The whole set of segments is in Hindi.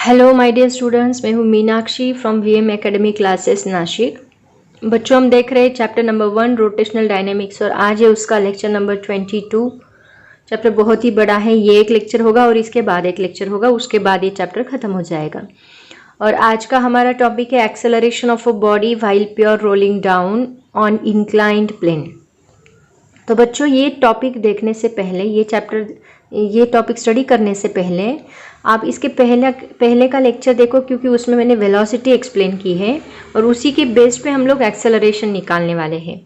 हेलो माय डियर स्टूडेंट्स, मैं हूँ Meenakshi from VM academy classes Nashik. बच्चों, हम देख रहे हैं चैप्टर नंबर 1 रोटेशनल डायनेमिक्स और आज है उसका लेक्चर नंबर 22। चैप्टर बहुत ही बड़ा है, ये एक लेक्चर होगा और इसके बाद एक लेक्चर होगा, उसके बाद ये चैप्टर खत्म हो जाएगा। और आज का हमारा टॉपिक है acceleration of a body while pure rolling down on inclined plane. तो बच्चों, ये टॉपिक देखने से पहले, ये टॉपिक स्टडी करने से पहले आप इसके पहले का लेक्चर देखो, क्योंकि उसमें मैंने वेलोसिटी एक्सप्लेन की है और उसी के बेस पे हम लोग एक्सेलरेशन निकालने वाले हैं।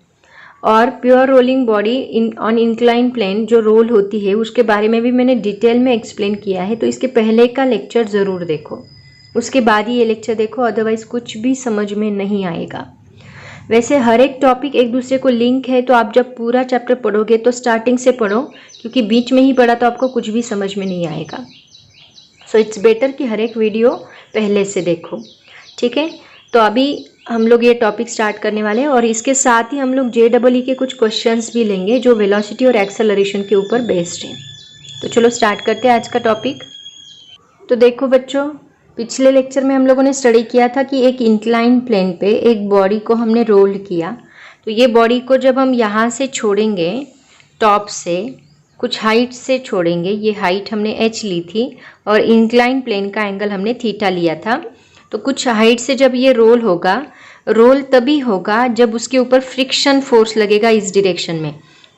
और pure rolling body on incline plane जो रोल होती है उसके बारे में भी मैंने डिटेल में एक्सप्लेन किया है, तो इसके पहले का लेक्चर ज़रूर देखो, उसके बाद ही ये लेक्चर देखो, अदरवाइज़ कुछ भी समझ में नहीं आएगा। वैसे हर एक टॉपिक एक दूसरे को लिंक है, तो आप जब पूरा चैप्टर पढ़ोगे तो स्टार्टिंग से पढ़ो, क्योंकि बीच में ही पढ़ा तो आपको कुछ भी समझ में नहीं आएगा। सो इट्स बेटर कि हर एक वीडियो पहले से देखो, ठीक है। तो अभी हम लोग ये टॉपिक स्टार्ट करने वाले हैं और इसके साथ ही हम लोग JEE के कुछ क्वेश्चंस भी लेंगे जो वेलोसिटी और एक्सेलरेशन के ऊपर बेस्ड हैं। तो चलो स्टार्ट करते हैं आज का टॉपिक। तो देखो बच्चों, पिछले लेक्चर में हम लोगों ने स्टडी किया था कि एक इंक्लाइन प्लेन पे एक बॉडी को हमने रोल किया। तो ये बॉडी को जब हम यहाँ से छोड़ेंगे, टॉप से कुछ हाइट से छोड़ेंगे, ये हाइट हमने h ली थी और इंक्लाइन प्लेन का एंगल हमने थीटा लिया था। तो कुछ हाइट से जब ये रोल होगा, रोल तभी होगा जब उसके ऊपर फ्रिक्शन फोर्स लगेगा इस डायरेक्शन में।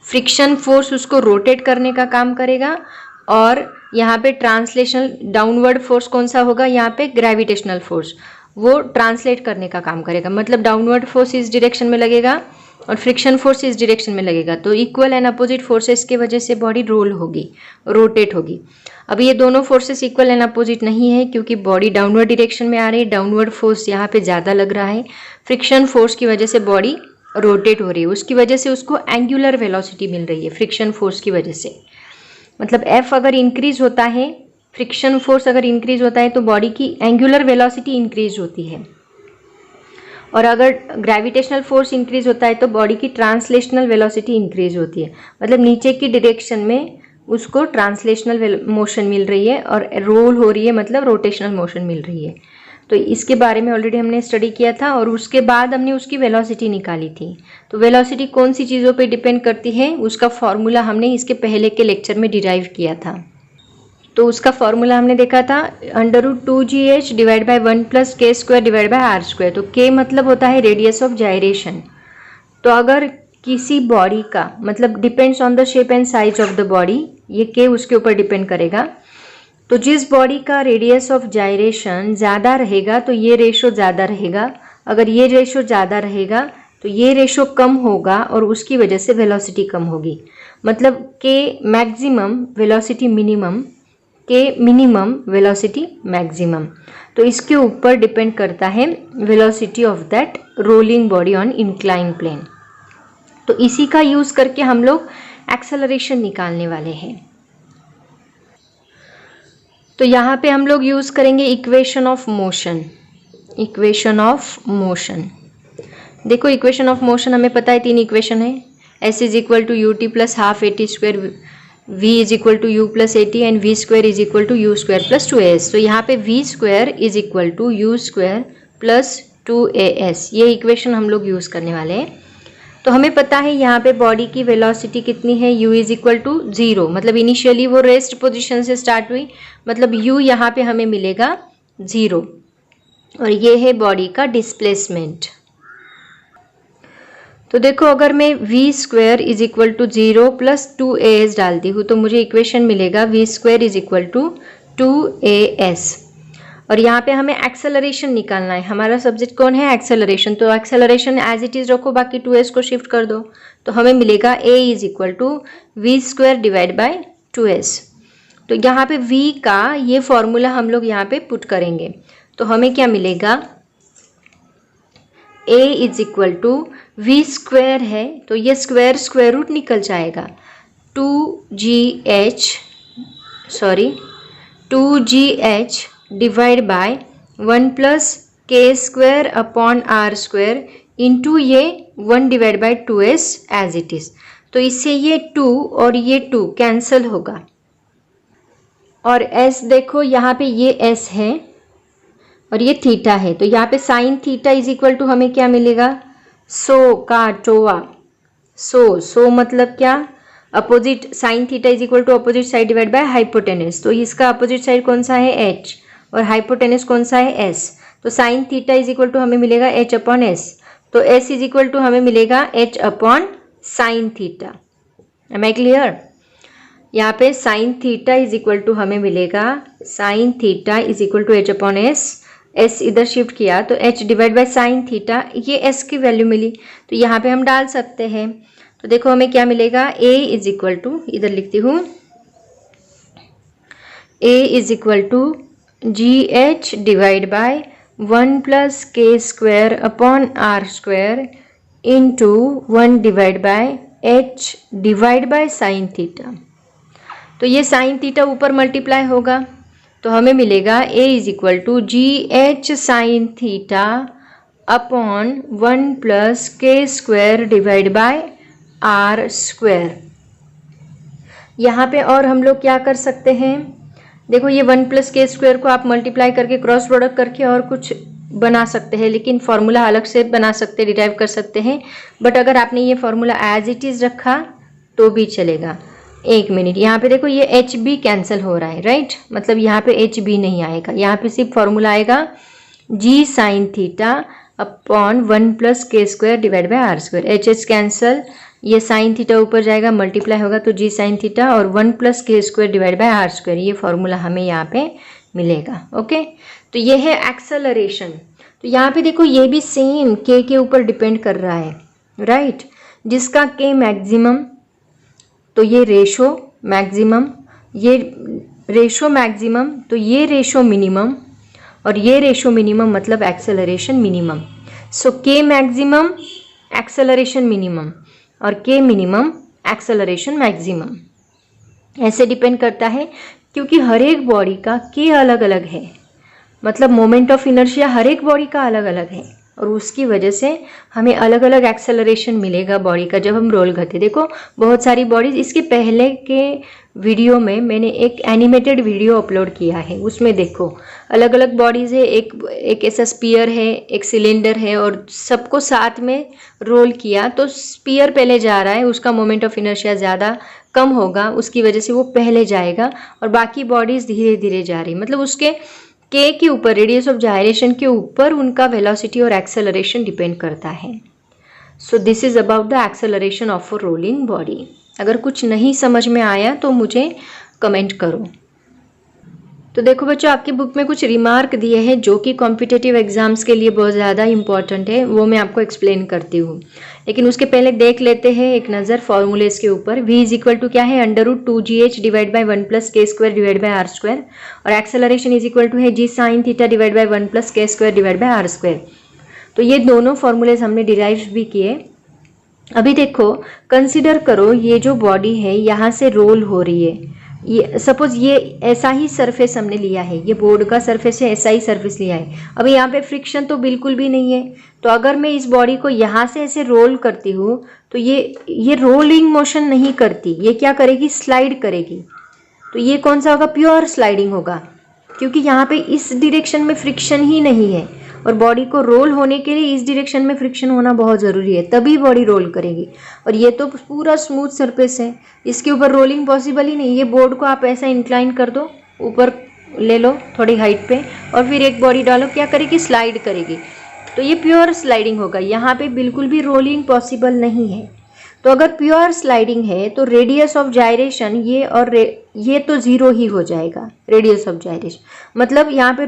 फ्रिक्शन फोर्स उसको रोटेट करने का काम करेगा और यहाँ पे ट्रांसलेशनल डाउनवर्ड फोर्स कौन सा होगा, यहाँ पे ग्रेविटेशनल फोर्स, वो ट्रांसलेट करने का काम करेगा। मतलब डाउनवर्ड फोर्स इस डायरेक्शन में लगेगा और फ्रिक्शन फोर्स इस डायरेक्शन में लगेगा, तो इक्वल एंड अपोजिट फोर्सेस की वजह से बॉडी रोल होगी, रोटेट होगी। अब ये दोनों फोर्सेस इक्वल एंड अपोजिट नहीं है, क्योंकि बॉडी डाउनवर्ड डायरेक्शन में आ रही है, डाउनवर्ड फोर्स यहाँ पे ज़्यादा लग रहा है। फ्रिक्शन फोर्स की वजह से बॉडी रोटेट हो रही है, उसकी वजह से उसको एंगुलर वेलोसिटी मिल रही है फ्रिक्शन फोर्स की वजह से। मतलब F अगर इंक्रीज होता है, फ्रिक्शन फोर्स अगर इंक्रीज होता है तो बॉडी की एंगुलर वेलोसिटी इंक्रीज होती है, और अगर ग्रेविटेशनल फोर्स इंक्रीज होता है तो बॉडी की ट्रांसलेशनल वेलोसिटी इंक्रीज होती है। मतलब नीचे की डायरेक्शन में उसको ट्रांसलेशनल मोशन मिल रही है और रोल हो रही है, मतलब रोटेशनल मोशन मिल रही है। तो इसके बारे में ऑलरेडी हमने स्टडी किया था और उसके बाद हमने उसकी वेलोसिटी निकाली थी। तो वेलोसिटी कौन सी चीज़ों पे डिपेंड करती है, उसका फॉर्मूला हमने इसके पहले के लेक्चर में डिराइव किया था। तो उसका फॉर्मूला हमने देखा था √2gh divide by 1 + k² divide by r²। तो k मतलब होता है रेडियस ऑफ जायरेशन। तो अगर किसी बॉडी का, मतलब depends on the shape and size of the body, ये k उसके ऊपर डिपेंड करेगा। तो जिस बॉडी का रेडियस ऑफ जायरेशन ज़्यादा रहेगा तो ये रेशो ज़्यादा रहेगा, अगर ये रेशो ज़्यादा रहेगा तो ये रेशो कम होगा और उसकी वजह से वेलोसिटी कम होगी। मतलब k maximum velocity minimum, k minimum velocity maximum. तो इसके ऊपर डिपेंड करता है velocity of that rolling body on incline plane. तो इसी का यूज़ करके हम लोग एक्सेलरेशन निकालने वाले हैं। तो यहाँ पे हम लोग यूज़ करेंगे equation of motion. Equation of motion, देखो इक्वेशन ऑफ मोशन हमें पता है, 3 इक्वेशन है। S = ut + ½ at², V = u + at and v² = u² + 2as। तो यहाँ पे v² = u² + 2as, ये इक्वेशन हम लोग यूज़ करने वाले हैं। तो हमें पता है यहाँ पे बॉडी की वेलोसिटी कितनी है, u = 0, मतलब इनिशियली वो रेस्ट पोजीशन से स्टार्ट हुई, मतलब u यहाँ पे हमें मिलेगा 0, और ये है बॉडी का डिस्प्लेसमेंट। तो देखो, अगर मैं v² = 0 + 2as डालती हूँ तो मुझे इक्वेशन मिलेगा v² = 2as। और यहाँ पे हमें एक्सेलरेशन निकालना है, हमारा सब्जेक्ट कौन है, एक्सेलरेशन। तो एक्सेलरेशन एज इट इज़ रखो, बाकी 2s को शिफ्ट कर दो, तो हमें मिलेगा a = v² divide by 2s। तो यहाँ पे v का ये फॉर्मूला हम लोग यहाँ पे पुट करेंगे, तो हमें क्या मिलेगा, a = v² है तो ये स्क्वायर रूट निकल जाएगा, 2gh divide by 1 + k² upon r² into ये 1 divide by 2s as it is. तो इससे ये 2 और ये 2 कैंसल होगा, और s देखो यहाँ पे ये s है और ये थीटा है, तो यहाँ पे sine theta is equal to हमें क्या मिलेगा, सो का टोवा। सो मतलब क्या, opposite, sine theta is equal to opposite side divide by hypotenuse, तो इसका अपोजिट साइड कौन सा है, एच, और हाइपोटेनस कौन सा है, एस। तो sine theta is equal to हमें मिलेगा एच अपॉन एस, तो एस इज इक्वल टू हमें मिलेगा H upon sine theta. Am I clear? यहाँ पे sine theta is equal to हमें मिलेगा, sine theta is equal to H upon S, S इधर शिफ्ट किया तो H divide by sine theta, ये एस की वैल्यू मिली, तो यहाँ पे हम डाल सकते हैं। तो देखो हमें क्या मिलेगा, ए इज इक्वल टू, इधर लिखती हूँ, A is equal to G H divide by 1 plus K square upon R square into 1 divide by H divide by sine theta. तो ये साइन थीटा ऊपर मल्टीप्लाई होगा, तो हमें मिलेगा A is equal to G H sine theta upon 1 plus K square divide by R square. यहाँ पे और हम लोग क्या कर सकते हैं, देखो ये 1 प्लस के स्क्वायर को आप मल्टीप्लाई करके क्रॉस प्रोडक्ट करके और कुछ बना सकते हैं, लेकिन फॉर्मूला अलग से बना सकते, डिराइव कर सकते हैं। बट अगर आपने ये फॉर्मूला एज इट इज़ रखा तो भी चलेगा। एक मिनट, यहाँ पे देखो ये एच बी कैंसिल हो रहा है, राइट, मतलब यहाँ पे एच बी नहीं आएगा, यहाँ पे सिर्फ फॉर्मूला आएगा G sine theta upon 1 plus K square divide by R square. H H cancel, ये साइन थीटा ऊपर जाएगा, मल्टीप्लाई होगा तो जी साइन थीटा और 1 plus K square divide by R square, ये फॉर्मूला हमें यहाँ पे मिलेगा। ओके, तो ये है एक्सेलरेशन। तो यहाँ पे देखो ये भी सेम के ऊपर डिपेंड कर रहा है, राइट, जिसका के मैक्सिमम, तो ये रेशो मैक्सिमम, ये रेशो मैक्सिमम, तो ये रेशो मिनिमम, और ये रेशो मिनिमम मतलब एक्सेलरेशन मिनिमम। सो के मैक्सिमम एक्सेलरेशन मिनिमम और के मिनिमम एक्सेलरेशन मैक्सिमम, ऐसे डिपेंड करता है, क्योंकि हर एक बॉडी का के अलग अलग है, मतलब मोमेंट ऑफ इनर्शिया हर एक बॉडी का अलग अलग है, और उसकी वजह से हमें अलग अलग एक्सेलरेशन मिलेगा बॉडी का जब हम रोल करते। देखो बहुत सारी बॉडीज, इसके पहले के वीडियो में मैंने एक एनिमेटेड वीडियो अपलोड किया है, उसमें देखो अलग अलग बॉडीज़ है, एक ऐसा स्पीयर है, एक सिलेंडर है, और सबको साथ में रोल किया तो स्पीयर पहले जा रहा है, उसका मोमेंट ऑफ इनर्शिया ज़्यादा कम होगा, उसकी वजह से वो पहले जाएगा, और बाकी बॉडीज़ धीरे धीरे जा रही, मतलब उसके के ऊपर, रेडियस ऑफ जायरेशन के ऊपर उनका वेलोसिटी और एक्सेलरेशन डिपेंड करता है। So this is about the acceleration of a rolling body. अगर कुछ नहीं समझ में आया तो मुझे कमेंट करो। तो देखो बच्चों, आपकी बुक में कुछ रिमार्क दिए हैं जो कि कॉम्पिटिटिव एग्जाम्स के लिए बहुत ज़्यादा इंपॉर्टेंट है, वो मैं आपको एक्सप्लेन करती हूँ, लेकिन उसके पहले देख लेते हैं एक नज़र फॉर्मूलेस के ऊपर। v इज इक्वल टू क्या है, √2gh divide by 1 plus K square divide by R square, और एक्सेलरेशन इज इक्वल टू है G sine theta divide by 1 plus K square divide by R square. तो ये दोनों फॉर्मूलेज हमने डिराइव भी किए। अभी देखो, कंसिडर करो ये जो बॉडी है यहाँ से रोल हो रही है, ये सपोज ये ऐसा ही सरफेस हमने लिया है, ये बोर्ड का सरफेस है, ऐसा ही सरफेस लिया है। अभी यहाँ पे फ्रिक्शन तो बिल्कुल भी नहीं है, तो अगर मैं इस बॉडी को यहाँ से ऐसे रोल करती हूँ तो ये रोलिंग मोशन नहीं करती, ये क्या करेगी, स्लाइड करेगी। तो ये कौन सा होगा, प्योर स्लाइडिंग होगा, क्योंकि यहाँ पे इस डायरेक्शन में फ्रिक्शन ही नहीं है, और बॉडी को रोल होने के लिए इस डायरेक्शन में फ्रिक्शन होना बहुत ज़रूरी है, तभी बॉडी रोल करेगी। और ये तो पूरा स्मूथ सरफेस है, इसके ऊपर रोलिंग पॉसिबल ही नहीं। ये बोर्ड को आप ऐसा इंक्लाइन कर दो, ऊपर ले लो थोड़ी हाइट पे, और फिर एक बॉडी डालो, क्या करेगी, स्लाइड करेगी। तो ये प्योर स्लाइडिंग होगा, यहाँ पे बिल्कुल भी रोलिंग पॉसिबल नहीं है। तो अगर प्योर स्लाइडिंग है तो रेडियस ऑफ जायरेशन ये तो ज़ीरो ही हो जाएगा, रेडियस ऑफ जायरेशन। मतलब यहाँ पे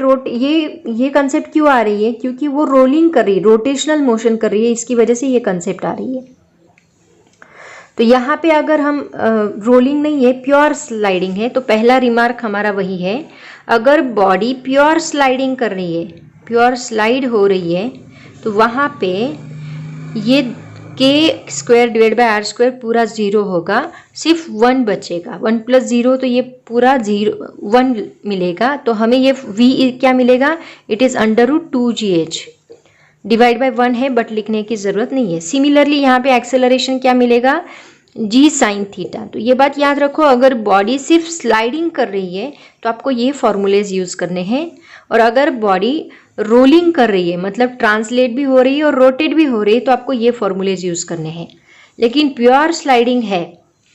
ये कंसेप्ट क्यों आ रही है, क्योंकि वो रोलिंग कर रही है, रोटेशनल मोशन कर रही है, इसकी वजह से ये कंसेप्ट आ रही है। तो यहाँ पे अगर हम रोलिंग नहीं है, प्योर स्लाइडिंग है, तो पहला रिमार्क हमारा वही है, अगर बॉडी प्योर स्लाइडिंग कर रही है, प्योर स्लाइड हो रही है, तो वहाँ पे ये K square divide by R square पूरा ज़ीरो होगा, सिर्फ 1 बचेगा, 1 प्लस 0, तो ये पूरा 1 मिलेगा। तो हमें ये v क्या मिलेगा, it is √2gh, divide by 1 है बट लिखने की ज़रूरत नहीं है। सिमिलरली यहाँ पे एक्सेलरेशन क्या मिलेगा, जी साइन थीटा। तो ये बात याद रखो, अगर बॉडी सिर्फ स्लाइडिंग कर रही है तो आपको ये फॉर्मूलेज यूज़ करने हैं, और अगर बॉडी रोलिंग कर रही है मतलब ट्रांसलेट भी हो रही है और रोटेट भी हो रही है तो आपको ये फॉर्मूलेज यूज़ करने हैं। लेकिन प्योर स्लाइडिंग है,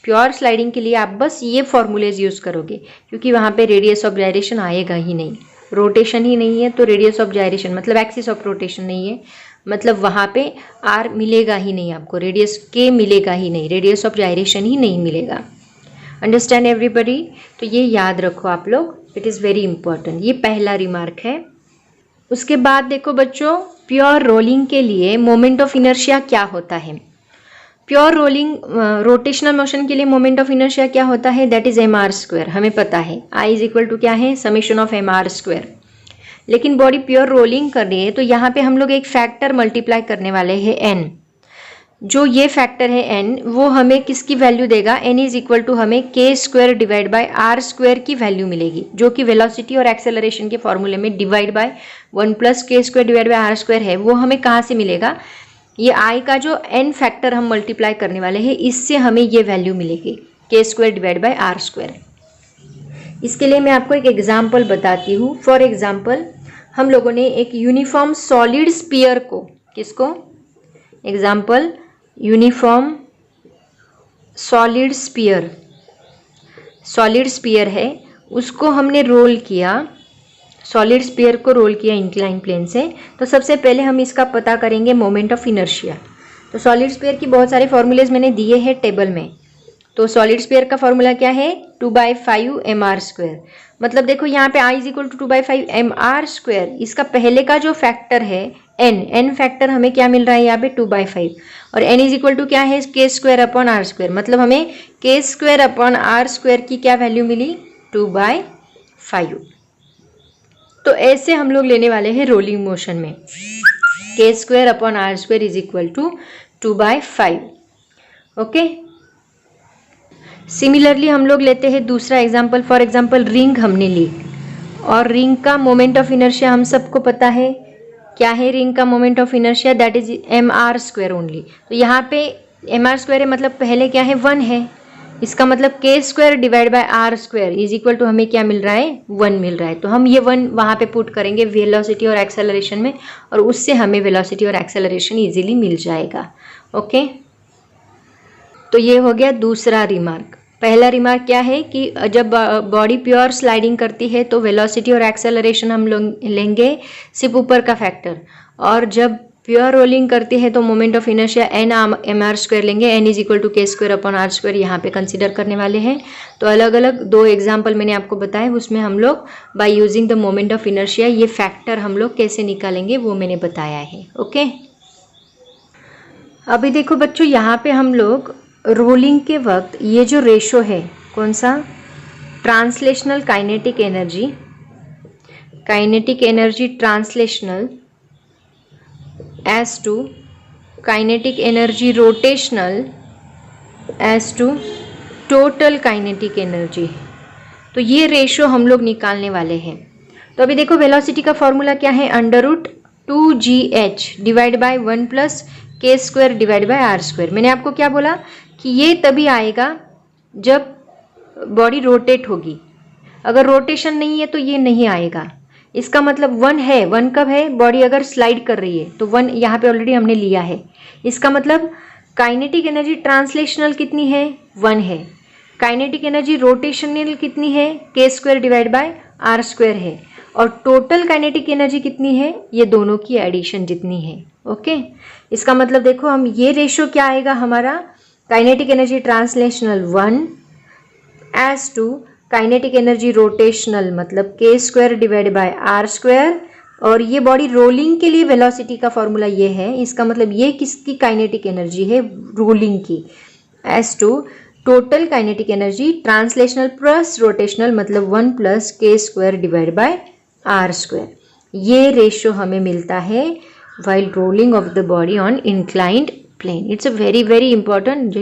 प्योर स्लाइडिंग के लिए आप बस ये फॉर्मूलेज यूज़ करोगे, क्योंकि वहाँ पे रेडियस ऑफ जायरेशन आएगा ही नहीं, रोटेशन ही नहीं है तो रेडियस ऑफ जायरेशन मतलब एक्सिस ऑफ रोटेशन नहीं है, मतलब वहाँ पे आर मिलेगा ही नहीं आपको, रेडियस के मिलेगा ही नहीं, रेडियस ऑफ जायरेशन ही नहीं मिलेगा। Understand everybody? तो ये याद रखो आप लोग, इट इज़ वेरी इंपॉर्टेंट। ये पहला रिमार्क है। उसके बाद देखो बच्चों, प्योर रोलिंग के लिए मोमेंट ऑफ इनर्शिया क्या होता है। प्योर रोलिंग रोटेशनल मोशन के लिए मोमेंट ऑफ इनर्शिया क्या होता है, दैट इज mr²। हमें पता है I इज इक्वल टू क्या है, समेशन ऑफ mr²। लेकिन बॉडी प्योर रोलिंग कर रही है तो यहाँ पे हम लोग एक फैक्टर मल्टीप्लाई करने वाले हैं n। जो ये फैक्टर है n, वो हमें किसकी वैल्यू देगा, n इज इक्वल टू हमें k² डिवाइड बाय r² की वैल्यू मिलेगी, जो कि वेलोसिटी और एक्सेलरेशन के फॉर्मूले में divide by 1 + k² divide by r² है, वो हमें कहाँ से मिलेगा, ये I का जो n फैक्टर हम मल्टीप्लाई करने वाले हैं इससे हमें ये वैल्यू मिलेगी k² डिवाइड बाय r²। इसके लिए मैं आपको एक एग्जाम्पल बताती हूँ। फॉर एग्जाम्पल, हम लोगों ने एक यूनिफॉर्म सॉलिड स्पीयर को, किसको, example uniform solid sphere, solid sphere है, उसको हमने रोल किया, सॉलिड स्पीयर को रोल किया इंक्लाइन प्लेन से। तो सबसे पहले हम इसका पता करेंगे मोमेंट ऑफ इनर्शिया। तो सॉलिड स्पीयर की बहुत सारे फॉर्मूलेज मैंने दिए हैं टेबल में। तो सॉलिड स्पीयर का फॉर्मूला क्या है, 2/5 mr²। मतलब देखो यहाँ पे I is equal to 2/5 mr²। इसका पहले का जो फैक्टर है n फैक्टर हमें क्या मिल रहा है यहाँ पे 2/5, और n इज इक्वल टू क्या है, k²/r²। मतलब हमें k²/r² की क्या वैल्यू मिली, 2/5। तो ऐसे हम लोग लेने वाले हैं रोलिंग मोशन में, k²/r² is equal to 2/5। Okay, similarly हम लोग लेते हैं दूसरा एग्जाम्पल। फॉर एग्जाम्पल, रिंग हमने ली, और रिंग का मोमेंट ऑफ इनर्शिया हम सबको पता है, क्या है रिंग का moment of inertia, that is mr² only. तो यहाँ पे mr² है, मतलब पहले क्या है, 1 है, इसका मतलब k² divide by r² is equal to हमें क्या मिल रहा है, 1 मिल रहा है। तो हम ये 1 वहाँ पे पुट करेंगे वेलोसिटी और एक्सेलरेशन में, और उससे हमें वेलोसिटी और एक्सेलरेशन इजीली मिल जाएगा। ओके, तो ये हो गया दूसरा रिमार्क। पहला रिमार्क क्या है कि जब बॉडी प्योर स्लाइडिंग करती है तो वेलोसिटी और एक्सेलरेशन हम लोग लेंगे सिर्फ ऊपर का फैक्टर, और जब प्योर रोलिंग करती है तो moment of inertia n mr² लेंगे, n is equal to k²/r² यहाँ पे कंसिडर करने वाले हैं। तो अलग अलग 2 एग्जाम्पल मैंने आपको बताए, उसमें हम लोग by using the moment of inertia ये फैक्टर हम लोग कैसे निकालेंगे वो मैंने बताया है। ओके, अभी देखो बच्चों, यहाँ पे हम लोग रोलिंग के वक्त ये जो रेशो है, कौन सा, translational kinetic energy, kinetic energy translational as to kinetic energy rotational as to total kinetic energy, तो ये रेशो हम लोग निकालने वाले हैं। तो अभी देखो, वेलोसिटी का फॉर्मूला क्या है, √2gh divide by 1 + k² divide by r²। मैंने आपको क्या बोला कि ये तभी आएगा जब बॉडी रोटेट होगी, अगर रोटेशन नहीं है तो ये नहीं आएगा। इसका मतलब 1 है, 1 कब है, बॉडी अगर स्लाइड कर रही है तो 1 यहाँ पे ऑलरेडी हमने लिया है। इसका मतलब काइनेटिक एनर्जी ट्रांसलेशनल कितनी है, 1 है, काइनेटिक एनर्जी रोटेशनल कितनी है, k² डिवाइड बाय r² है, और टोटल काइनेटिक एनर्जी कितनी है, ये दोनों की एडिशन जितनी है। ओके, इसका मतलब देखो हम ये रेशो क्या आएगा हमारा, kinetic energy translational 1 as to kinetic energy rotational मतलब k² डिवाइड बाय r², और ये बॉडी रोलिंग के लिए वेलोसिटी का फॉर्मूला ये है, इसका मतलब ये किसकी काइनेटिक एनर्जी है, रोलिंग की, as to total kinetic energy translational plus rotational मतलब 1 + k² डिवाइड बाय r²। ये रेशो हमें मिलता है while rolling of the body on inclined plane. It's a very very important,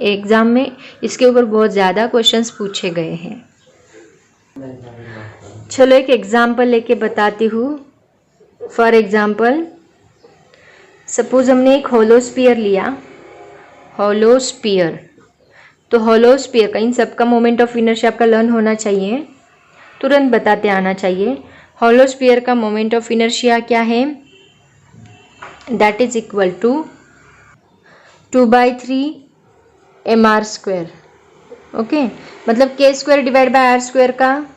exam में इसके ऊपर बहुत ज़्यादा क्वेश्चंस पूछे गए हैं। चलो एक एग्जाम्पल लेके बताती हूँ। फॉर एग्जाम्पल, सपोज हमने एक होलो स्फीयर लिया, होलो स्फीयर, तो हॉलो स्फीयर का, इन सबका मोमेंट ऑफ इनर्शिया आपका लर्न होना चाहिए, तुरंत बताते आना चाहिए। हॉलो स्फीयर का मोमेंट ऑफ इनर्शिया क्या है? That is equal to 2/3 mr²। Okay, मतलब k² डिवाइड बाय r² का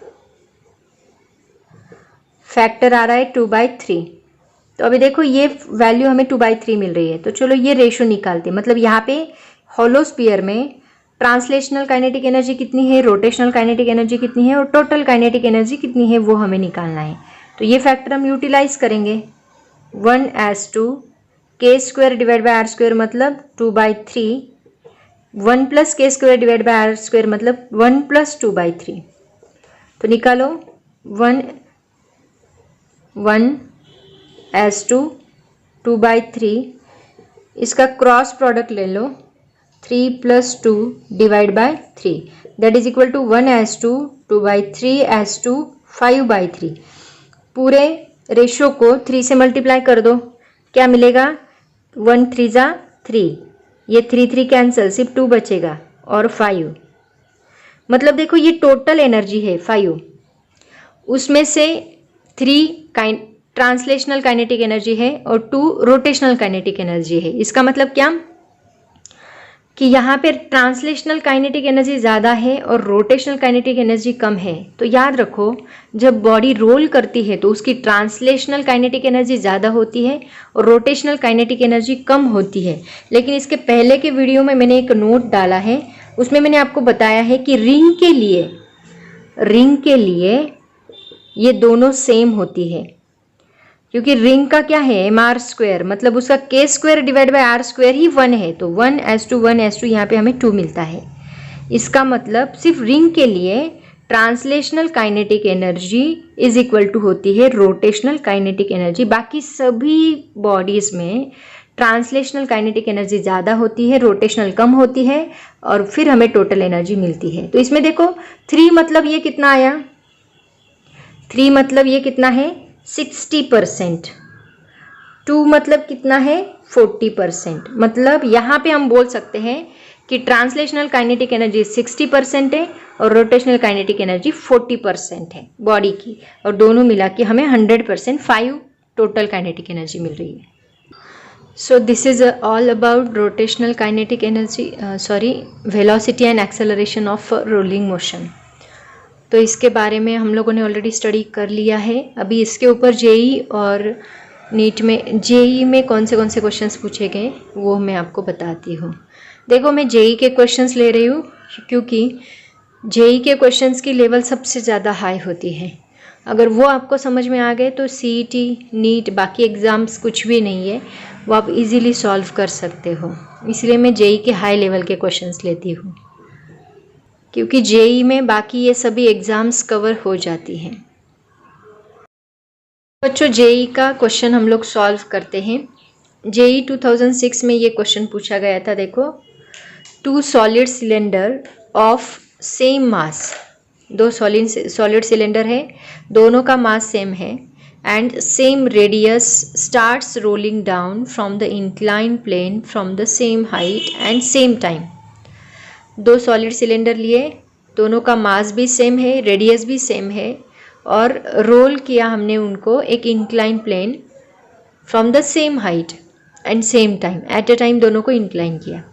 फैक्टर आ रहा है 2/3। तो अभी देखो ये वैल्यू हमें 2/3 मिल रही है, तो चलो ये रेशो निकालते हैं। मतलब यहाँ पे हॉलो स्फीयर में ट्रांसलेशनल काइनेटिक एनर्जी कितनी है, रोटेशनल काइनेटिक एनर्जी कितनी है और टोटल काइनेटिक एनर्जी कितनी है, वो हमें निकालना है। तो ये फैक्टर हम यूटिलाइज करेंगे। 1/2 k² डिवाइड बाय r² मतलब 2/3, 1 + k² डिवाइड बाय r² मतलब 1 + 2/3। तो निकालो 1/2 2/3, इसका क्रॉस प्रोडक्ट ले लो, 3 + 2 divide by 3, that is equal to 1/2 2/3 5/3। पूरे रेशो को 3 से मल्टीप्लाई कर दो, क्या मिलेगा? 1 3 × 3, ये 3 3 कैंसिल, सिर्फ 2 बचेगा और 5। मतलब देखो ये टोटल एनर्जी है 5, उसमें से 3 ट्रांसलेशनल काइनेटिक एनर्जी है और 2 रोटेशनल काइनेटिक एनर्जी है। इसका मतलब क्या कि यहाँ पे ट्रांसलेशनल काइनेटिक एनर्जी ज़्यादा है और रोटेशनल काइनेटिक एनर्जी कम है। तो याद रखो, जब बॉडी रोल करती है तो उसकी ट्रांसलेशनल काइनेटिक एनर्जी ज़्यादा होती है और रोटेशनल काइनेटिक एनर्जी कम होती है। लेकिन इसके पहले के वीडियो में मैंने एक नोट डाला है, उसमें मैंने आपको बताया है कि रिंग के लिए ये दोनों सेम होती है, क्योंकि रिंग का क्या है mr², मतलब उसका k² डिवाइड बाय r² ही 1 है। तो 1/1 यहाँ पे हमें 2 मिलता है। इसका मतलब सिर्फ रिंग के लिए translational kinetic energy is equal to होती है रोटेशनल काइनेटिक एनर्जी। बाकी सभी बॉडीज में ट्रांसलेशनल काइनेटिक एनर्जी ज़्यादा होती है, रोटेशनल कम होती है और फिर हमें टोटल एनर्जी मिलती है। तो इसमें देखो 3 मतलब ये कितना आया, 3 मतलब ये कितना है 60%, 2 मतलब कितना है 40%। मतलब यहाँ पे हम बोल सकते हैं कि ट्रांसलेशनल काइनेटिक एनर्जी 60% है और रोटेशनल काइनेटिक एनर्जी 40% है बॉडी की, और दोनों मिला के हमें 100% 5 टोटल काइनेटिक एनर्जी मिल रही है। So this is all about rotational kinetic energy, velocity and acceleration of rolling motion. तो इसके बारे में हम लोगों ने ऑलरेडी स्टडी कर लिया है। अभी इसके ऊपर जेई और नीट में, जेई में कौन से क्वेश्चंस पूछे गए वो मैं आपको बताती हूँ। देखो मैं जेई के क्वेश्चंस ले रही हूँ क्योंकि जेई के क्वेश्चंस की लेवल सबसे ज़्यादा हाई होती है। अगर वो आपको समझ में आ गए तो सीईटी, नीट, बाकी एग्ज़ाम्स कुछ भी नहीं है, वो आप इजीली सॉल्व कर सकते हो। इसलिए मैं जेई के हाई लेवल के क्वेश्चंस लेती हूँ, क्योंकि जेई में बाकी ये सभी एग्ज़ाम्स कवर हो जाती हैं। बच्चों जेई का क्वेश्चन हम लोग सॉल्व करते हैं। जेई 2006 में ये क्वेश्चन पूछा गया था। देखो, 2 solid cylinder of same mass, 2 solid cylinder है, दोनों का मास सेम है and same radius starts rolling down from the incline plane from the same height and same time. 2 solid cylinder लिए, दोनों का मास भी सेम है, रेडियस भी सेम है और रोल किया हमने उनको एक incline plane from the same height and same time, at a time दोनों को इंक्लाइन किया।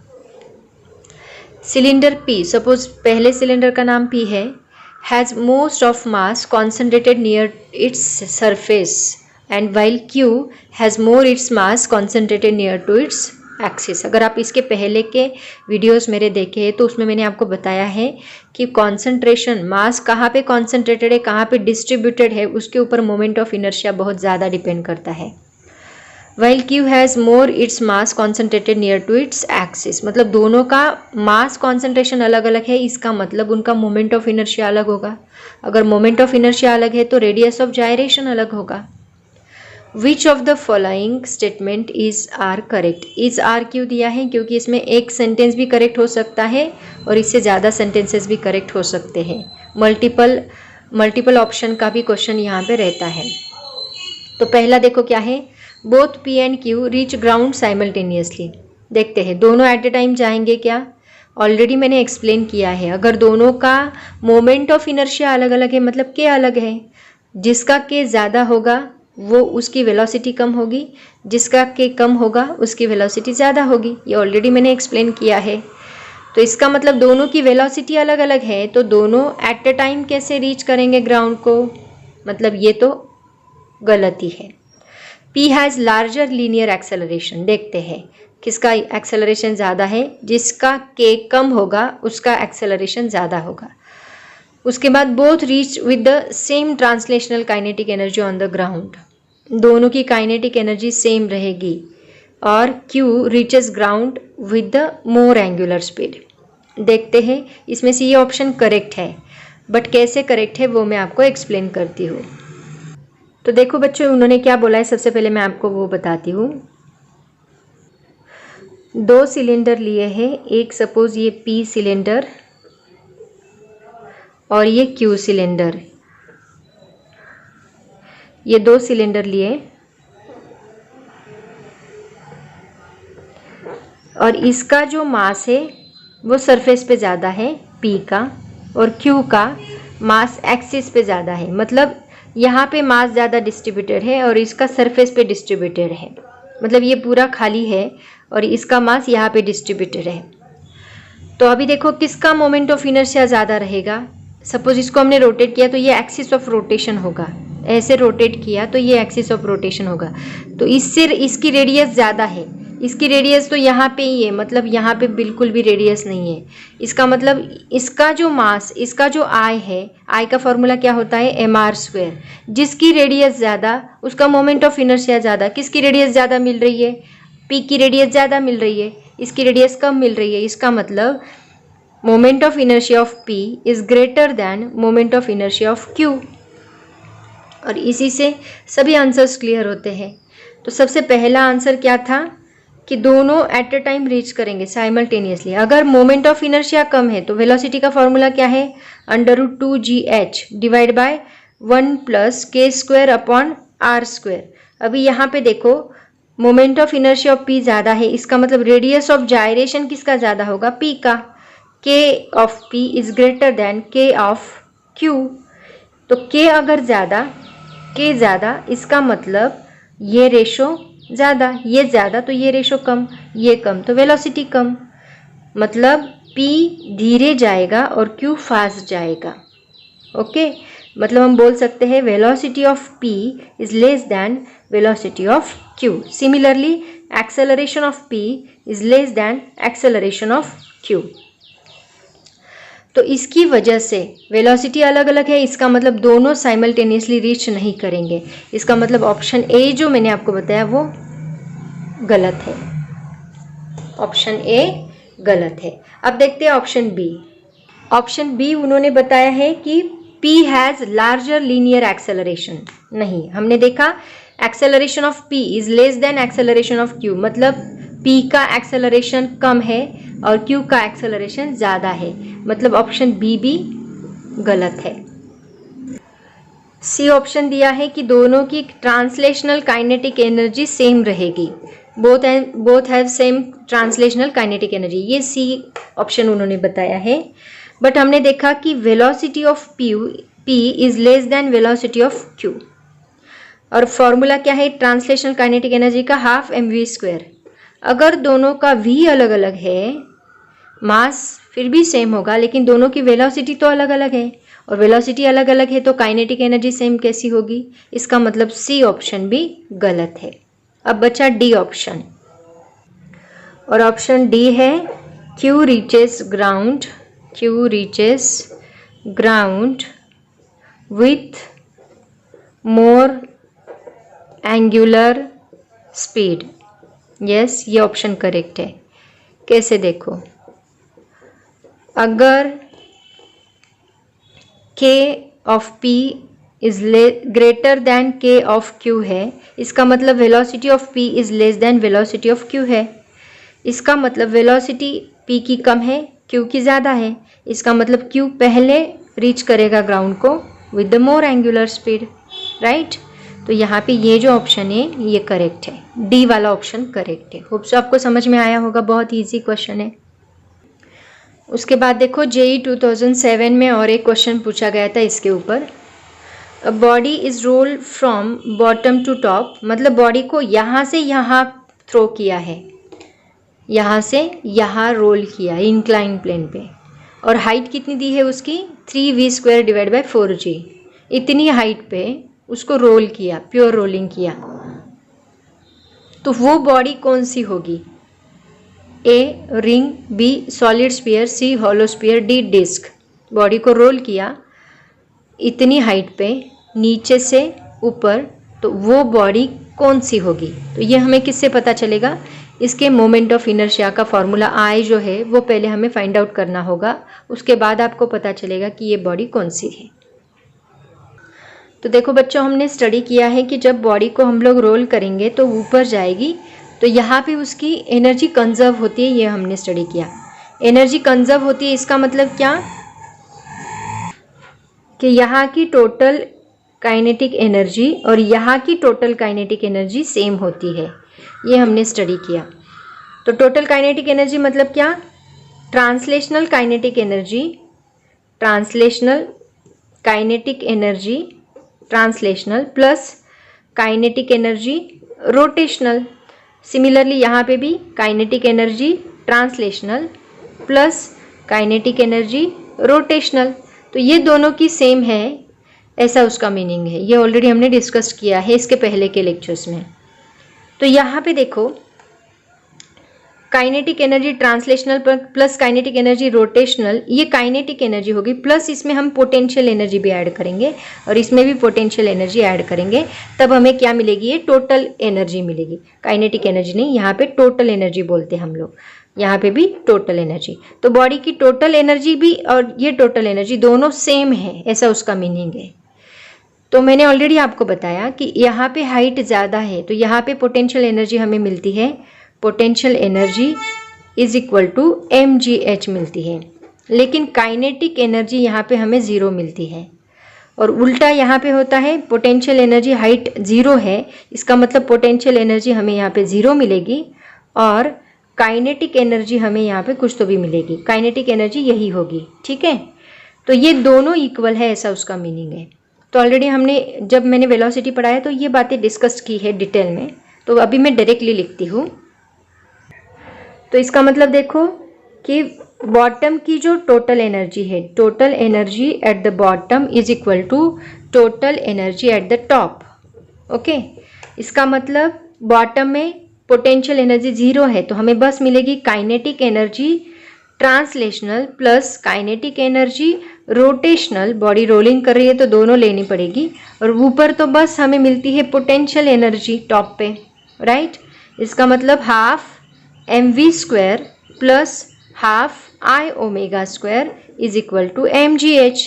सिलेंडर P, सपोज पहले सिलेंडर का नाम P है, has most of mass concentrated near its surface and while Q has more its mass concentrated near to its axis. अगर आप इसके पहले के वीडियोस मेरे देखे हैं तो उसमें मैंने आपको बताया है कि कॉन्सेंट्रेशन, मास कहाँ पे कॉन्सेंट्रेटेड है, कहाँ पे डिस्ट्रीब्यूटेड है, उसके ऊपर मोमेंट ऑफ इनर्शिया बहुत ज़्यादा डिपेंड करता है। While Q has more its mass concentrated near to its axis, मतलब दोनों का मास कॉन्सेंट्रेशन अलग अलग है, इसका मतलब उनका मोमेंट ऑफ इनर्शिया अलग होगा। अगर मोमेंट ऑफ इनर्शिया अलग है तो रेडियस ऑफ जायरेशन अलग होगा। Which of the following statement is are correct. Is are क्यों दिया है, क्योंकि इसमें एक सेंटेंस भी करेक्ट हो सकता है और इससे ज़्यादा सेंटेंसेस भी करेक्ट हो सकते हैं। मल्टीपल ऑप्शन का भी क्वेश्चन यहाँ पे रहता है। तो पहला देखो क्या है, both P and Q reach ground simultaneously. देखते हैं दोनों एट ए टाइम जाएंगे क्या, ऑलरेडी मैंने एक्सप्लेन किया है। अगर दोनों का मोमेंट ऑफ इनर्शिया अलग अलग है मतलब के अलग है, जिसका के ज़्यादा होगा वो उसकी वेलोसिटी कम होगी, जिसका के कम होगा उसकी वेलोसिटी ज़्यादा होगी। ये ऑलरेडी मैंने एक्सप्लेन किया है। तो इसका मतलब दोनों की वेलोसिटी अलग अलग है, तो दोनों एट अ टाइम कैसे रीच करेंगे ग्राउंड को, मतलब ये तो गलती है। P has larger linear acceleration. देखते हैं किसका एक्सेलरेशन ज़्यादा है, जिसका के कम होगा उसका एक्सेलरेशन ज़्यादा होगा। उसके बाद both reach with the same translational kinetic energy on the ground. दोनों की काइनेटिक एनर्जी सेम रहेगी और Q reaches ground with the more angular speed. देखते हैं इसमें से ये ऑप्शन करेक्ट है, बट कैसे करेक्ट है वो मैं आपको एक्सप्लेन करती हूँ। तो देखो बच्चों उन्होंने क्या बोला है, सबसे पहले मैं आपको वो बताती हूँ। 2 सिलेंडर लिए हैं, एक सपोज ये P सिलेंडर और ये Q सिलेंडर, ये 2 सिलेंडर लिए और इसका जो मास है वो सरफेस पे ज़्यादा है P का, और Q का मास एक्सिस पे ज़्यादा है, मतलब यहाँ पे मास ज़्यादा डिस्ट्रीब्यूटेड है और इसका सरफेस पे डिस्ट्रीब्यूटेड है, मतलब ये पूरा खाली है और इसका मास यहाँ पे डिस्ट्रीब्यूटेड है। तो अभी देखो किसका मोमेंट ऑफ इनर्शिया ज़्यादा रहेगा। सपोज इसको हमने रोटेट किया तो ये एक्सिस ऑफ रोटेशन होगा, ऐसे रोटेट किया तो ये एक्सिस ऑफ रोटेशन होगा। तो इससे इसकी रेडियस ज़्यादा है, इसकी रेडियस तो यहाँ पे ही है, मतलब यहाँ पे बिल्कुल भी रेडियस नहीं है। इसका मतलब इसका जो मास, इसका जो आई है, आई का फॉर्मूला क्या होता है mr²। जिसकी रेडियस ज़्यादा उसका मोमेंट ऑफ इनर्शिया ज़्यादा। किसकी रेडियस ज़्यादा मिल रही है, P की रेडियस ज़्यादा मिल रही है, इसकी रेडियस कम मिल रही है। इसका मतलब moment of inertia of P is greater than moment of inertia of Q। और इसी से सभी आंसर्स क्लियर होते हैं। तो सबसे पहला आंसर क्या था कि दोनों एट अ टाइम रीच करेंगे साइमल्टेनियसली। अगर मोमेंट ऑफ इनर्शिया कम है तो वेलोसिटी का फॉर्मूला क्या है, √2gh divide by 1 + k² upon r²। अभी यहाँ पे देखो moment of inertia of P ज़्यादा है, इसका मतलब रेडियस ऑफ जायरेशन किसका ज़्यादा होगा, P का। K of P is greater than K of Q। तो K अगर ज़्यादा, K ज़्यादा, इसका मतलब ये रेशो ज़्यादा, ये ज़्यादा तो ये रेशो कम, ये कम तो वेलोसिटी कम, मतलब P धीरे जाएगा और Q फास्ट जाएगा। ओके, मतलब हम बोल सकते हैं velocity of P is less than velocity of Q। Similarly acceleration of P is less than acceleration of Q। तो इसकी वजह से वेलोसिटी अलग अलग है, इसका मतलब दोनों साइमल्टेनियसली रीच नहीं करेंगे। इसका मतलब ऑप्शन ए जो मैंने आपको बताया वो गलत है, ऑप्शन ए गलत है। अब देखते हैं ऑप्शन बी। ऑप्शन बी उन्होंने बताया है कि P has larger linear acceleration. नहीं, हमने देखा acceleration of P is less than acceleration of Q, मतलब P का एक्सेलरेशन कम है और Q का एक्सेलरेशन ज़्यादा है, मतलब ऑप्शन बी भी गलत है। सी ऑप्शन दिया है कि दोनों की ट्रांसलेशनल काइनेटिक एनर्जी सेम रहेगी, both have same translational kinetic energy, ये सी ऑप्शन उन्होंने बताया है। बट हमने देखा कि velocity of P is less than velocity of Q, और फॉर्मूला क्या है ट्रांसलेशनल काइनेटिक एनर्जी का, ½ mv²। अगर दोनों का v अलग अलग है, मास फिर भी सेम होगा, लेकिन दोनों की वेलोसिटी तो अलग अलग है, और वेलोसिटी अलग अलग है तो काइनेटिक एनर्जी सेम कैसी होगी। इसका मतलब सी ऑप्शन भी गलत है। अब बचा डी ऑप्शन, और ऑप्शन डी है Q reaches ground with more angular speed. Yes, ये ऑप्शन करेक्ट है। कैसे देखो, अगर K of P is greater than K of Q है, इसका मतलब velocity of P is less than velocity of Q है। इसका मतलब वेलोसिटी P की कम है, Q की ज़्यादा है, इसका मतलब Q पहले रीच करेगा ग्राउंड को with the more angular speed, right. तो यहाँ पे ये जो ऑप्शन है ये करेक्ट है, डी वाला ऑप्शन करेक्ट है। होप सो आपको समझ में आया होगा, बहुत ईजी क्वेश्चन है। उसके बाद देखो जेई 2007 में और एक क्वेश्चन पूछा गया था इसके ऊपर। A body is roll from bottom to top, मतलब बॉडी को यहाँ से यहाँ थ्रो किया है, यहाँ से यहाँ रोल किया है इंक्लाइन प्लेन पे, और हाइट कितनी दी है उसकी 3v² डिवाइड बाई 4g। इतनी हाइट पे उसको रोल किया, प्योर रोलिंग किया, तो वो बॉडी कौन सी होगी? A ring, B solid sphere, C hollow sphere, D disc. Body को रोल किया इतनी हाइट पे नीचे से ऊपर, तो वो बॉडी कौन सी होगी? तो ये हमें किससे पता चलेगा? इसके मोमेंट ऑफ इनर्शिया का फॉर्मूला आई जो है वो पहले हमें फाइंड आउट करना होगा, उसके बाद आपको पता चलेगा कि ये बॉडी कौन सी है। तो देखो बच्चों, हमने स्टडी किया है कि जब बॉडी को हम लोग रोल करेंगे तो ऊपर जाएगी, तो यहाँ पे उसकी एनर्जी कंजर्व होती है, ये हमने स्टडी किया। एनर्जी कंजर्व होती है इसका मतलब क्या? कि यहाँ की टोटल काइनेटिक एनर्जी और यहाँ की टोटल काइनेटिक एनर्जी सेम होती है, ये हमने स्टडी किया। तो टोटल काइनेटिक एनर्जी मतलब क्या? Translational kinetic energy, translational kinetic energy, translational plus kinetic energy rotational. Similarly यहाँ पे भी kinetic energy translational plus kinetic energy rotational, तो ये दोनों की सेम है, ऐसा उसका मीनिंग है। ये ऑलरेडी हमने डिस्कस किया है इसके पहले के लेक्चर्स में। तो यहाँ पे देखो, kinetic energy translational plus kinetic energy rotational, ये काइनेटिक एनर्जी होगी, प्लस इसमें हम पोटेंशियल एनर्जी भी ऐड करेंगे और इसमें भी पोटेंशियल एनर्जी ऐड करेंगे, तब हमें क्या मिलेगी? ये टोटल एनर्जी मिलेगी। काइनेटिक एनर्जी नहीं, यहाँ पे टोटल एनर्जी बोलते हैं हम लोग, यहाँ पे भी टोटल एनर्जी। तो बॉडी की टोटल एनर्जी भी और ये टोटल एनर्जी दोनों सेम है, ऐसा उसका मीनिंग है। तो मैंने ऑलरेडी आपको बताया कि यहाँ पे हाइट ज़्यादा है तो यहाँ पे पोटेंशियल एनर्जी हमें मिलती है, potential energy is equal to mgh मिलती है, लेकिन काइनेटिक एनर्जी यहाँ पे हमें 0 मिलती है। और उल्टा यहाँ पे होता है, पोटेंशियल एनर्जी हाइट 0 है, इसका मतलब पोटेंशियल एनर्जी हमें यहाँ पे 0 मिलेगी और काइनेटिक एनर्जी हमें यहाँ पे कुछ तो भी मिलेगी। काइनेटिक एनर्जी यही होगी, ठीक है। तो ये दोनों इक्वल है, ऐसा उसका मीनिंग है। तो ऑलरेडी हमने जब मैंने वेलोसिटी पढ़ाया तो ये बातें डिस्कस की है डिटेल में, तो अभी मैं डायरेक्टली लिखती हूँ। तो इसका मतलब देखो कि बॉटम की जो टोटल एनर्जी है, total energy at the bottom is equal to total energy at the top. Okay, इसका मतलब बॉटम में पोटेंशियल एनर्जी 0 है तो हमें बस मिलेगी kinetic energy translational plus kinetic energy rotational. Body rolling कर रही है तो दोनों लेनी पड़ेगी, और ऊपर तो बस हमें मिलती है पोटेंशियल एनर्जी टॉप पे, राइट। इसका मतलब half mv² plus half I omega square is equal to mgh।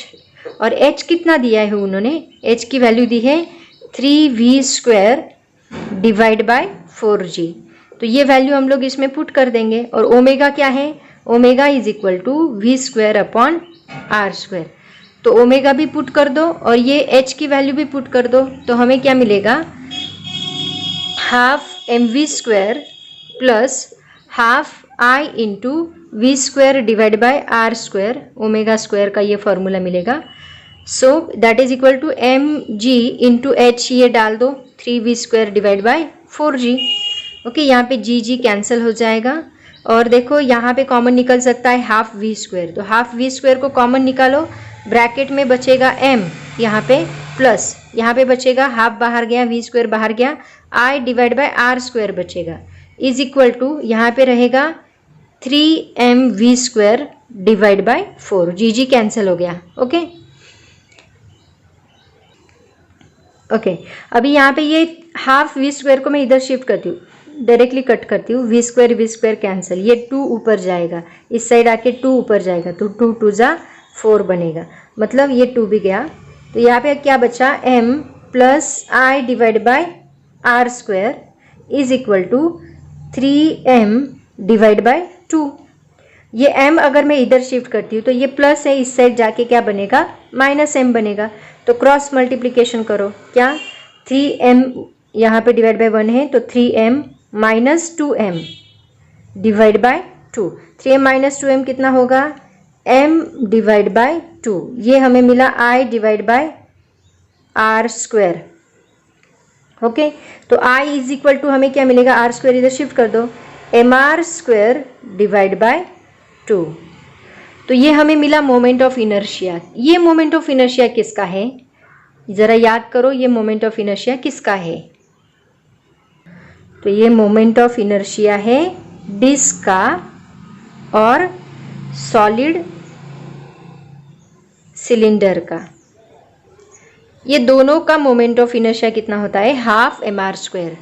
और h कितना दिया है उन्होंने? h की वैल्यू दी है 3v² डिवाइड बाय 4g। तो ये वैल्यू हम लोग इसमें पुट कर देंगे, और ओमेगा क्या है? Omega is equal to v² upon r²। तो ओमेगा भी पुट कर दो और ये h की वैल्यू भी पुट कर दो, तो हमें क्या मिलेगा? Half mv² plus half I into v² divide by r², omega square का ये फॉर्मूला मिलेगा। So that is equal to mg into h, ये डाल दो 3v² divide by 4g। Okay, यहाँ पे g कैंसिल हो जाएगा, और देखो यहाँ पे कॉमन निकल सकता है हाफ v², तो हाफ v² को कॉमन निकालो, ब्रैकेट में बचेगा m यहाँ पे, प्लस यहाँ पे बचेगा हाफ बाहर गया, v² बाहर गया, I डिवाइड बाय r² बचेगा, इज इक्वल टू यहाँ पे रहेगा 3mv² divide by 4, ji cancel हो गया। ओके ओके, अभी यहाँ पे ये हाफ v² को मैं इधर शिफ्ट करती हूँ, डायरेक्टली कट करती हूँ, v² कैंसिल, ये 2 ऊपर जाएगा, इस साइड आके 2 ऊपर जाएगा, तो 2 2 जा 4 बनेगा, मतलब ये 2 भी गया। तो यहाँ पे क्या बचा? m plus I divide by r² is equal to 3m divide by 2। ये m अगर मैं इधर शिफ्ट करती हूँ तो ये प्लस है, इस साइड जाके क्या बनेगा? माइनस m बनेगा। तो क्रॉस मल्टीप्लिकेशन करो, क्या 3m यहाँ पे डिवाइड बाय 1 है, तो 3m minus 2m divide by 2। 3m minus 2m कितना होगा? m डिवाइड बाय 2, ये हमें मिला I divide by R square. Okay, तो I इज इक्वल टू हमें क्या मिलेगा, आर स्क्वायर इधर शिफ्ट कर दो, M R square divide by 2। तो ये हमें मिला मोमेंट ऑफ इनर्शिया। ये मोमेंट ऑफ इनर्शिया किसका है, जरा याद करो, ये मोमेंट ऑफ इनर्शिया किसका है। तो ये मोमेंट ऑफ इनर्शिया है डिस्क का और सॉलिड सिलेंडर का। ये दोनों का मोमेंट ऑफ इनर्शिया कितना होता है, half M R square.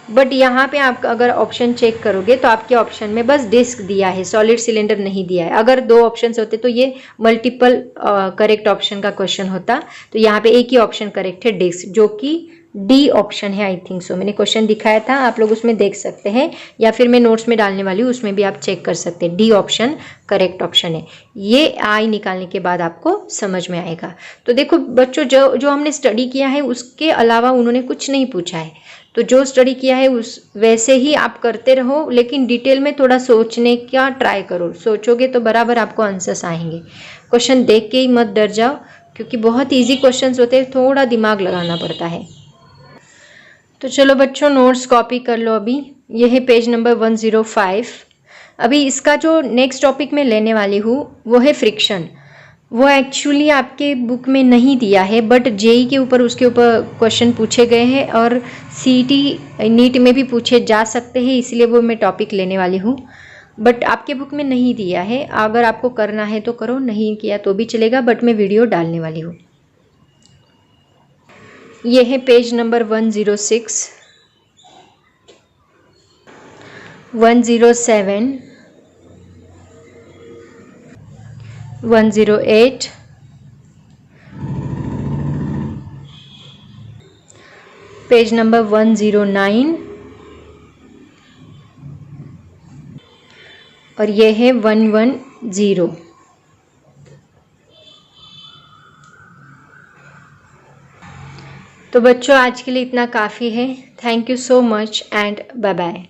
But यहाँ पे आप अगर ऑप्शन चेक करोगे तो आपके ऑप्शन में बस डिस्क दिया है, सॉलिड सिलेंडर नहीं दिया है। अगर दो ऑप्शन होते तो ये मल्टीपल करेक्ट ऑप्शन का क्वेश्चन होता। तो यहाँ पे एक ही ऑप्शन करेक्ट है, डिस्क, जो कि डी ऑप्शन है, आई थिंक सो। मैंने क्वेश्चन दिखाया था, आप लोग उसमें देख सकते हैं, या फिर मैं नोट्स में डालने वाली हूँ, उसमें भी आप चेक कर सकते हैं। डी ऑप्शन करेक्ट ऑप्शन है। ये आई निकालने के बाद आपको समझ में आएगा। तो देखो बच्चों, जो हमने स्टडी किया है उसके अलावा उन्होंने कुछ नहीं पूछा है। तो जो स्टडी किया है उस वैसे ही आप करते रहो, लेकिन डिटेल में थोड़ा सोचने का ट्राई करो। सोचोगे तो बराबर आपको आंसर्स आएंगे। क्वेश्चन देख के ही मत डर जाओ, क्योंकि बहुत इजी क्वेश्चंस होते हैं, थोड़ा दिमाग लगाना पड़ता है। तो चलो बच्चों, नोट्स कॉपी कर लो अभी। ये है पेज नंबर 105। अभी इसका जो नेक्स्ट टॉपिक मैं लेने वाली हूँ वो है फ्रिक्शन। वो एक्चुअली आपके बुक में नहीं दिया है, बट जेई के ऊपर उसके ऊपर क्वेश्चन पूछे गए हैं और सीईटी नीट में भी पूछे जा सकते हैं, इसलिए वो मैं टॉपिक लेने वाली हूँ। बट आपके बुक में नहीं दिया है, अगर आपको करना है तो करो, नहीं किया तो भी चलेगा, बट मैं वीडियो डालने वाली हूँ। ये है पेज नंबर 106, 107, 108, पेज नंबर 109 और ये है 110। तो बच्चों आज के लिए इतना काफ़ी है। Thank you so much and bye bye.